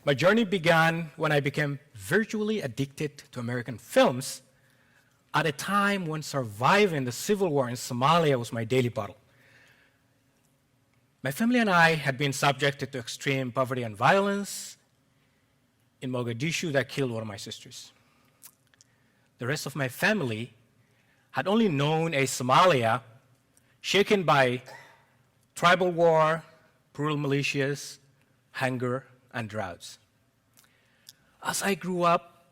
My journey began when I became virtually addicted to American films at a time when surviving the civil war in Somalia was my daily battle. My family and I had been subjected to extreme poverty and violence in Mogadishu that killed one of my sisters. The rest of my family had only known a Somalia shaken by tribal war, brutal militias, hunger, and droughts. As I grew up,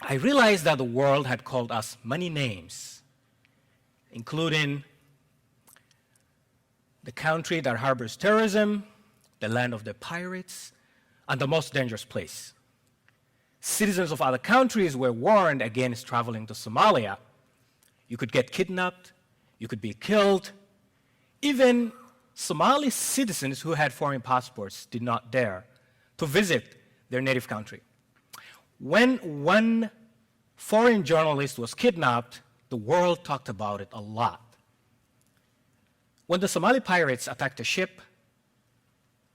I realized that the world had called us many names, including the country that harbors terrorism, the land of the pirates, and the most dangerous place. Citizens of other countries were warned against traveling to Somalia. You could get kidnapped, you could be killed. Even Somali citizens who had foreign passports did not dare to visit their native country. When one foreign journalist was kidnapped, the world talked about it a lot. When the Somali pirates attacked a ship,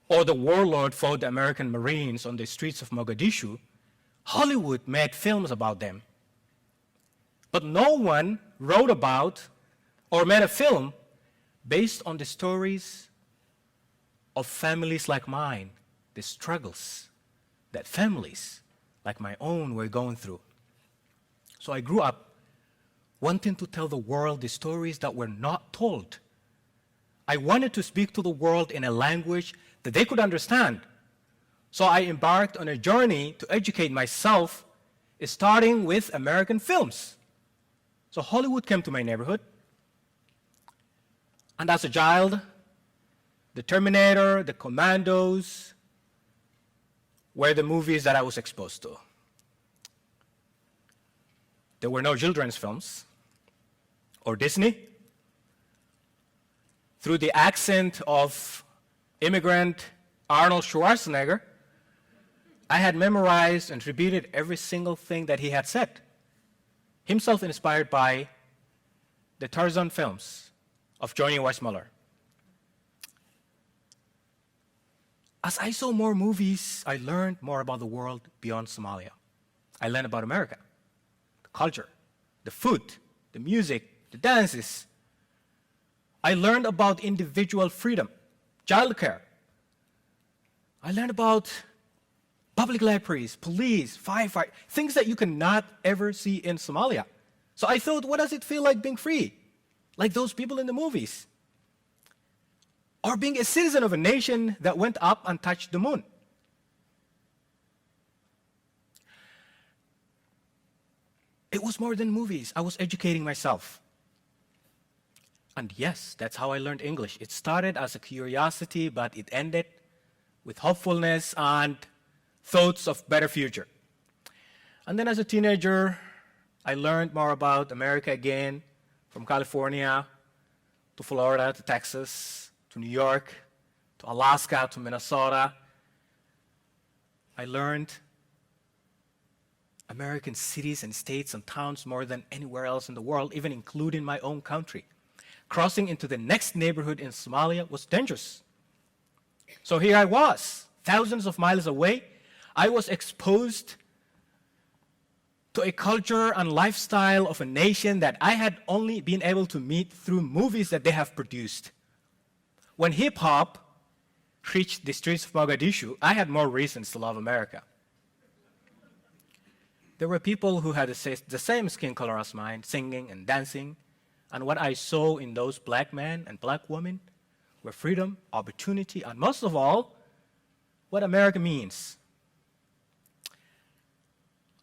or the warlord fought the American Marines on the streets of Mogadishu, Hollywood made films about them. But no one wrote about or made a film based on the stories of families like mine, the struggles that families like my own were going through. So I grew up wanting to tell the world the stories that were not told. I wanted to speak to the world in a language that they could understand. So I embarked on a journey to educate myself, starting with American films. So Hollywood came to my neighborhood. And as a child, the Terminator, the Commandos were the movies that I was exposed to. There were no children's films or Disney. Through the accent of immigrant Arnold Schwarzenegger, I had memorized and repeated every single thing that he had said, himself inspired by the Tarzan films of Johnny Weissmuller. As I saw more movies, I learned more about the world beyond Somalia. I learned about America, the culture, the food, the music, the dances. I learned about individual freedom, childcare. I learned about public libraries, police, firefighting, things that you cannot ever see in Somalia. So I thought, what does it feel like being free? Like those people in the movies. Or being a citizen of a nation that went up and touched the moon. It was more than movies. I was educating myself. And yes, that's how I learned English. It started as a curiosity, but it ended with hopefulness and thoughts of better future. And then as a teenager, I learned more about America again, from California to Florida to Texas to New York to Alaska to Minnesota. I learned American cities and states and towns more than anywhere else in the world, even including my own country. Crossing into the next neighborhood in Somalia was dangerous. So here I was, thousands of miles away. I was exposed to a culture and lifestyle of a nation that I had only been able to meet through movies that they have produced. When hip-hop reached the streets of Mogadishu, I had more reasons to love America. There were people who had the same skin color as mine, singing and dancing, and what I saw in those black men and black women were freedom, opportunity, and most of all, what America means.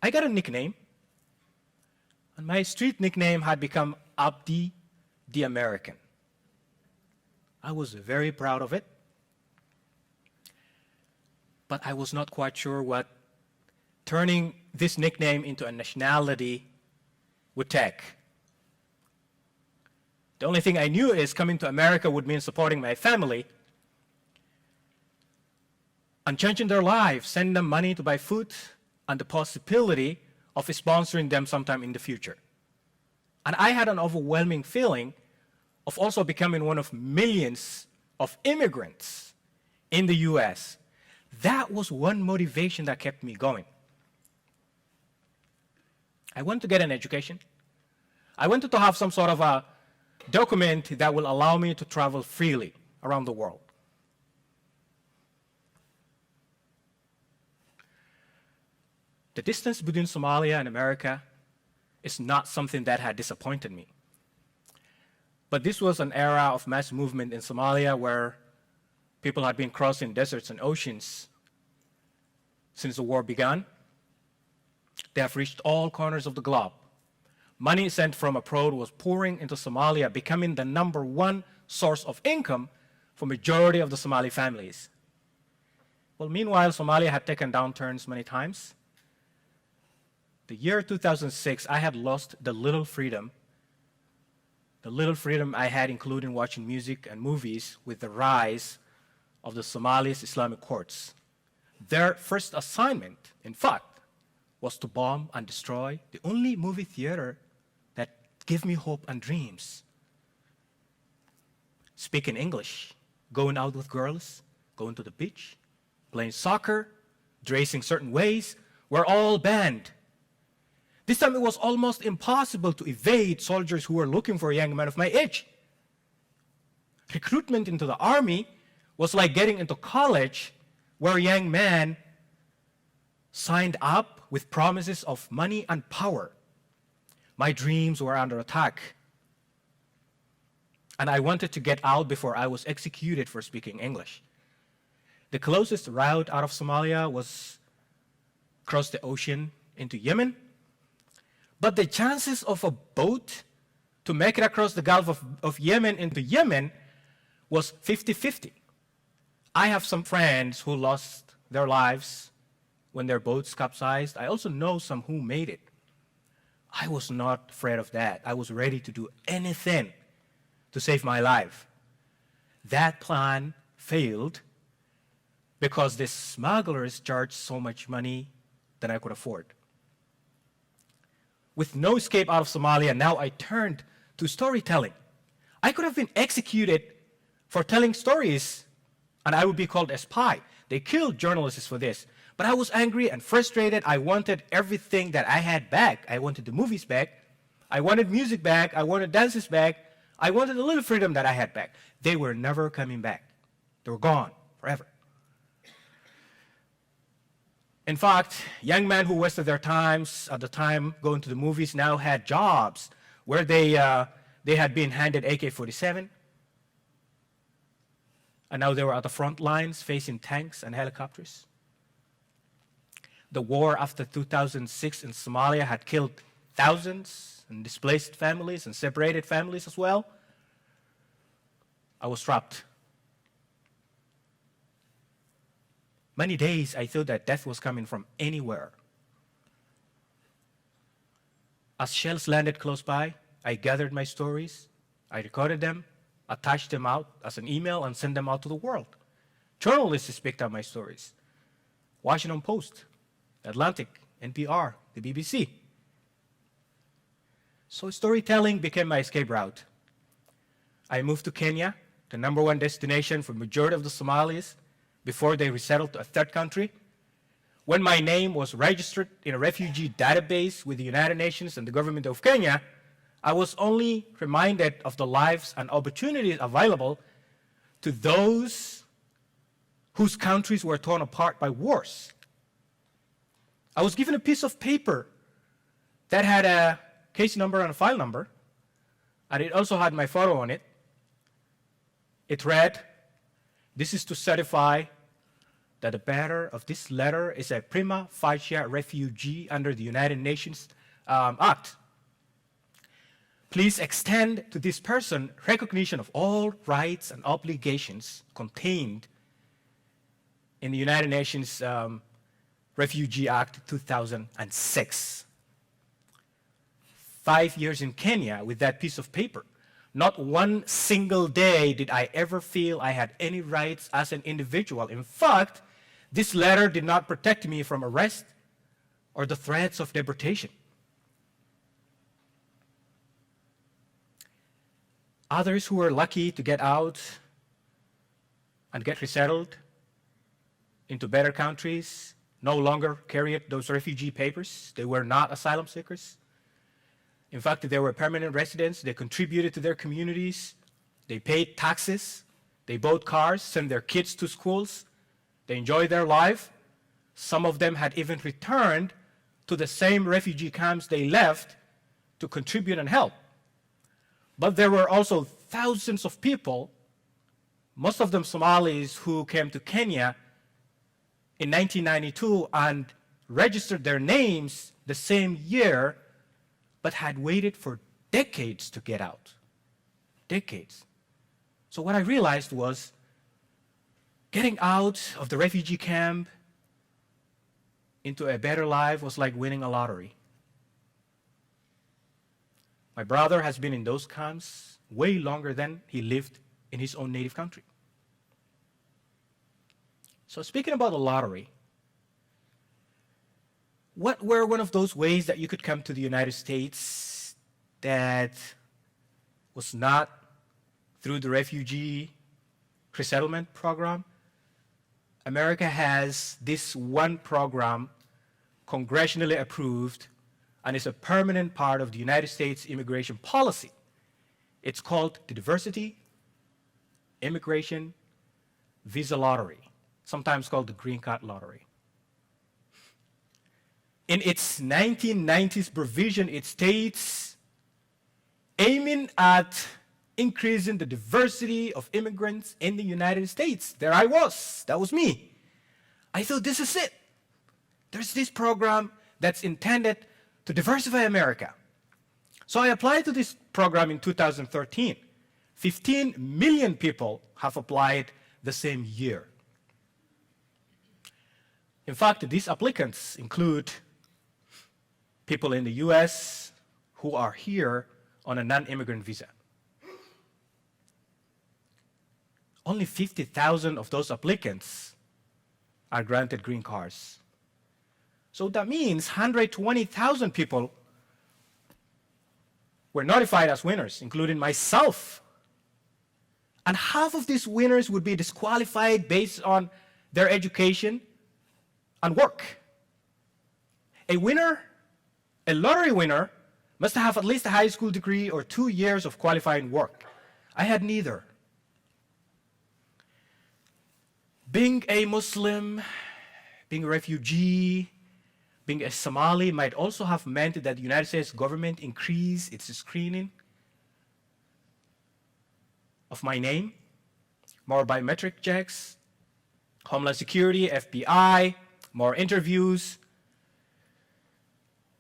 I got a nickname, and my street nickname had become Abdi the American. I was very proud of it, but I was not quite sure what turning this nickname into a nationality would take. The only thing I knew is coming to America would mean supporting my family and changing their lives, sending them money to buy food, and the possibility of sponsoring them sometime in the future. And I had an overwhelming feeling of also becoming one of millions of immigrants in the US That was one motivation that kept me going. I wanted to get an education. I wanted to have some sort of a document that will allow me to travel freely around the world. The distance between Somalia and America is not something that had disappointed me. But this was an era of mass movement in Somalia where people had been crossing deserts and oceans since the war began. They have reached all corners of the globe. Money sent from abroad was pouring into Somalia, becoming the #1 source of income for majority of the Somali families. Well, meanwhile, Somalia had taken downturns many times. The year 2006, I had lost the little freedom I had, including watching music and movies, with the rise of the Somalis Islamic courts. Their first assignment, in fact, was to bomb and destroy the only movie theater that gave me hope and dreams. Speaking English, going out with girls, going to the beach, playing soccer, dressing certain ways, were all banned. This time it was almost impossible to evade soldiers who were looking for a young man of my age. Recruitment into the army was like getting into college, where a young man signed up with promises of money and power. My dreams were under attack, and I wanted to get out before I was executed for speaking English. The closest route out of Somalia was across the ocean into Yemen, but the chances of a boat to make it across the Gulf of Yemen into Yemen was 50-50. I have some friends who lost their lives when their boats capsized. I also know some who made it. I was not afraid of that. I was ready to do anything to save my life. That plan failed because the smugglers charged so much money that I could afford. With no escape out of Somalia, now I turned to storytelling. I could have been executed for telling stories, and I would be called a spy. They killed journalists for this. But I was angry and frustrated. I wanted everything that I had back. I wanted the movies back. I wanted music back. I wanted dances back. I wanted the little freedom that I had back. They were never coming back. They were gone forever. In fact, young men who wasted their times at the time going to the movies now had jobs where they had been handed AK-47, and now they were at the front lines facing tanks and helicopters. The war after 2006 in Somalia had killed thousands and displaced families and separated families as well. I was trapped. Many days I thought that death was coming from anywhere. As shells landed close by, I gathered my stories, I recorded them, attached them out as an email, and sent them out to the world. Journalists picked up my stories. Washington Post, Atlantic, NPR, the BBC. So storytelling became my escape route. I moved to Kenya, the #1 destination for the majority of the Somalis, before they resettled to a third country. When my name was registered in a refugee database with the United Nations and the government of Kenya, I was only reminded of the lives and opportunities available to those whose countries were torn apart by wars. I was given a piece of paper that had a case number and a file number, and it also had my photo on it. It read, "This is to certify that the bearer of this letter is a prima facie refugee under the United Nations Act. Please extend to this person recognition of all rights and obligations contained in the United Nations Refugee Act 2006. 5 years in Kenya with that piece of paper. Not one single day did I ever feel I had any rights as an individual. In fact, this letter did not protect me from arrest or the threats of deportation. Others who were lucky to get out and get resettled into better countries, no longer carried those refugee papers. They were not asylum seekers. In fact, they were permanent residents. They contributed to their communities. They paid taxes. They bought cars, sent their kids to schools. They enjoyed their life. Some of them had even returned to the same refugee camps they left to contribute and help. But there were also thousands of people, most of them Somalis, who came to Kenya in 1992 and registered their names the same year, but had waited for decades to get out. Decades. So what I realized was getting out of the refugee camp into a better life was like winning a lottery. My brother has been in those camps way longer than he lived in his own native country. So speaking about the lottery, what were one of those ways that you could come to the United States that was not through the refugee resettlement program? America has this one program, congressionally approved, and is a permanent part of the United States immigration policy. It's called the Diversity Immigration Visa Lottery, sometimes called the Green Card Lottery. In its 1990s provision, it states, aiming at increasing the diversity of immigrants in the United States. There I was. That was me. I thought, this is it. There's this program that's intended to diversify America. So I applied to this program in 2013. 15 million people have applied the same year. In fact, these applicants include people in the US who are here on a non-immigrant visa. Only 50,000 of those applicants are granted green cards. So that means 120,000 people were notified as winners, including myself. And half of these winners would be disqualified based on their education and work. A winner, a lottery winner, must have at least a high school degree or 2 years of qualifying work. I had neither. Being a Muslim, being a refugee, being a Somali might also have meant that the United States government increased its screening of my name, more biometric checks, Homeland Security, FBI, more interviews.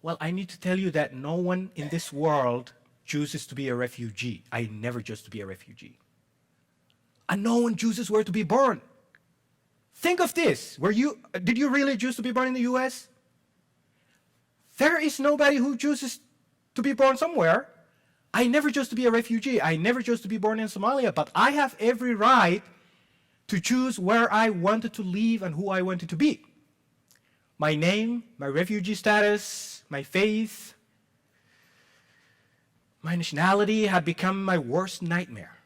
Well, I need to tell you that no one in this world chooses to be a refugee. I never chose to be a refugee. And no one chooses where to be born. Think of this. Did you really choose to be born in the US? There is nobody who chooses to be born somewhere. I never chose to be a refugee. I never chose to be born in Somalia, but I have every right to choose where I wanted to live and who I wanted to be. My name, my refugee status, my faith, my nationality had become my worst nightmare.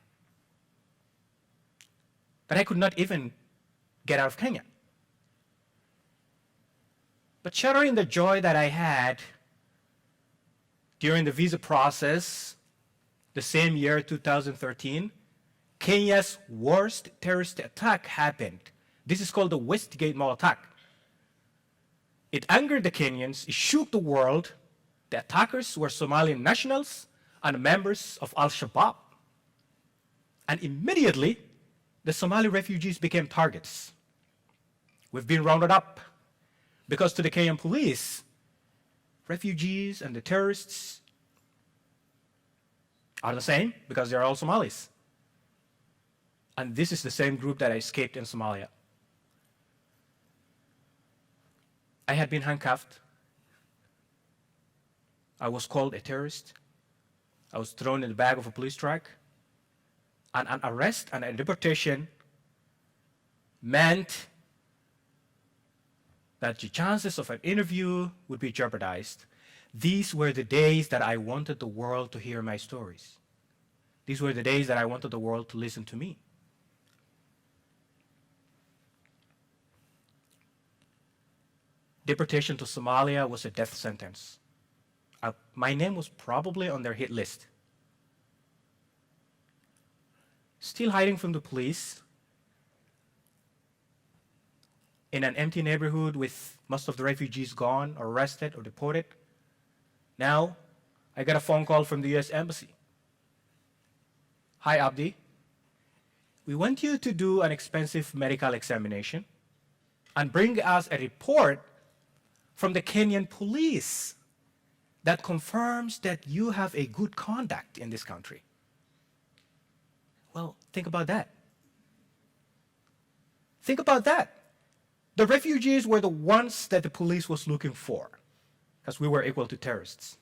But I could not even get out of Kenya. But sharing the joy that I had during the visa process, the same year, 2013, Kenya's worst terrorist attack happened. This is called the Westgate Mall attack. It angered the Kenyans, it shook the world. The attackers were Somalian nationals and members of Al-Shabaab. And immediately, the Somali refugees became targets. We've been rounded up because to the Kenyan police, refugees and the terrorists are the same because they're all Somalis. And this is the same group that escaped in Somalia. I had been handcuffed. I was called a terrorist. I was thrown in the back of a police truck. And an arrest and a deportation meant that the chances of an interview would be jeopardized. These were the days that I wanted the world to hear my stories. These were the days that I wanted the world to listen to me. deportation to Somalia was a death sentence. My name was probably on their hit list. Still hiding from the police in an empty neighborhood with most of the refugees gone or arrested or deported. Now, I got a phone call from the US Embassy. Hi, Abdi. We want you to do an expensive medical examination and bring us a report from the Kenyan police that confirms that you have a good conduct in this country. Well, think about that. Think about that. The refugees were the ones that the police was looking for, because we were equal to terrorists.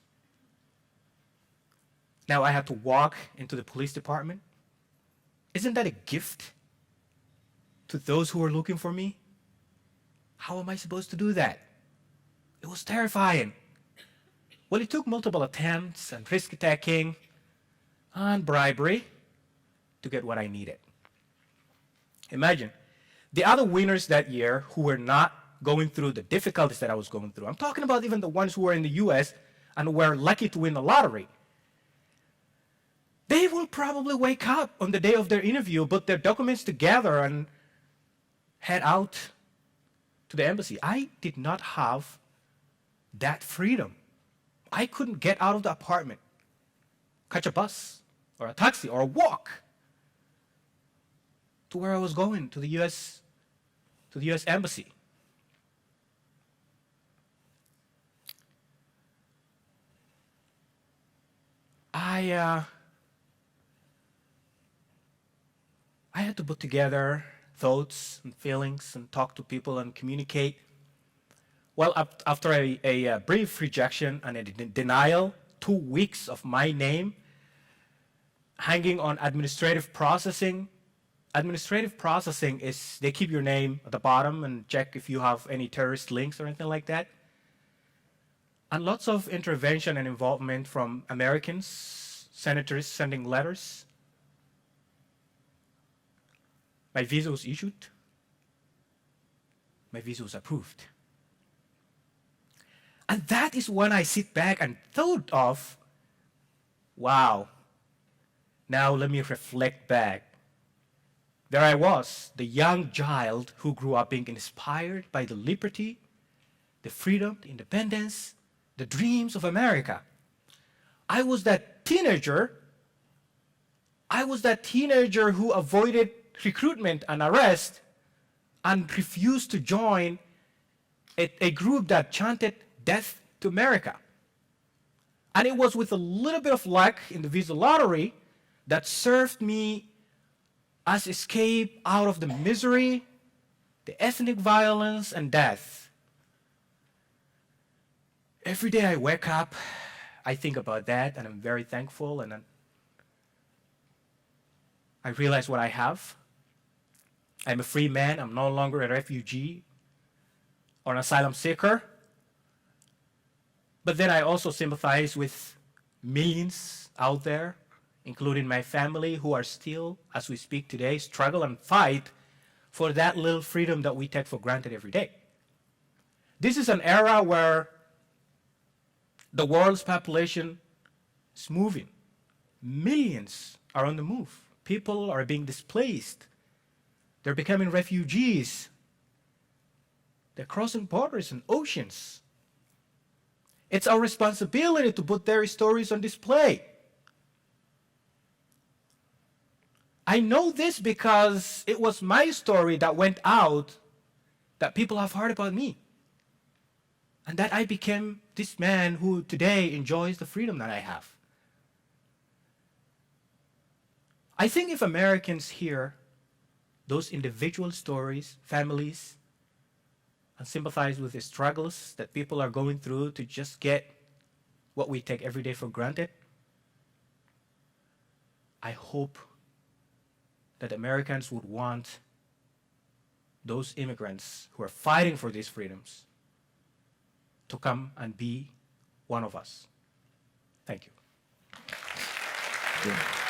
Now I have to walk into the police department. Isn't that a gift to those who are looking for me? How am I supposed to do that? It was terrifying. Well, it took multiple attempts and risk-taking and bribery to get what I needed. Imagine, the other winners that year who were not going through the difficulties that I was going through. I'm talking about even the ones who were in the US and were lucky to win the lottery. They will probably wake up on the day of their interview, put their documents together, and head out to the embassy. I did not have that freedom. I couldn't get out of the apartment, catch a bus or a taxi or walk to where I was going, to the US embassy. I had to put together thoughts and feelings and talk to people and communicate. Well, after a brief rejection and a denial, 2 weeks of my name hanging on administrative processing. Administrative processing is they keep your name at the bottom and check if you have any terrorist links or anything like that. And lots of intervention and involvement from Americans, senators sending letters. My visa was issued. My visa was approved. And that is when I sit back and thought of, wow, now let me reflect back. There I was, the young child who grew up being inspired by the liberty, the freedom, the independence, the dreams of America. I was that teenager who avoided recruitment and arrest and refused to join a group that chanted death to America. And it was with a little bit of luck in the visa lottery that served me as escape out of the misery, the ethnic violence, and death. Every day I wake up, I think about that, and I'm very thankful, and I realize what I have. I'm a free man. I'm no longer a refugee or an asylum seeker. But then I also sympathize with millions out there, including my family, who are still, as we speak today, struggle and fight for that little freedom that we take for granted every day. This is an era where the world's population is moving. Millions are on the move. People are being displaced. They're becoming refugees. They're crossing borders and oceans. It's our responsibility to put their stories on display. I know this because it was my story that went out that people have heard about me. And that I became this man who today enjoys the freedom that I have. I think if Americans hear those individual stories, families, and sympathize with the struggles that people are going through to just get what we take every day for granted, I hope that Americans would want those immigrants who are fighting for these freedoms to come and be one of us. Thank you. Thank you.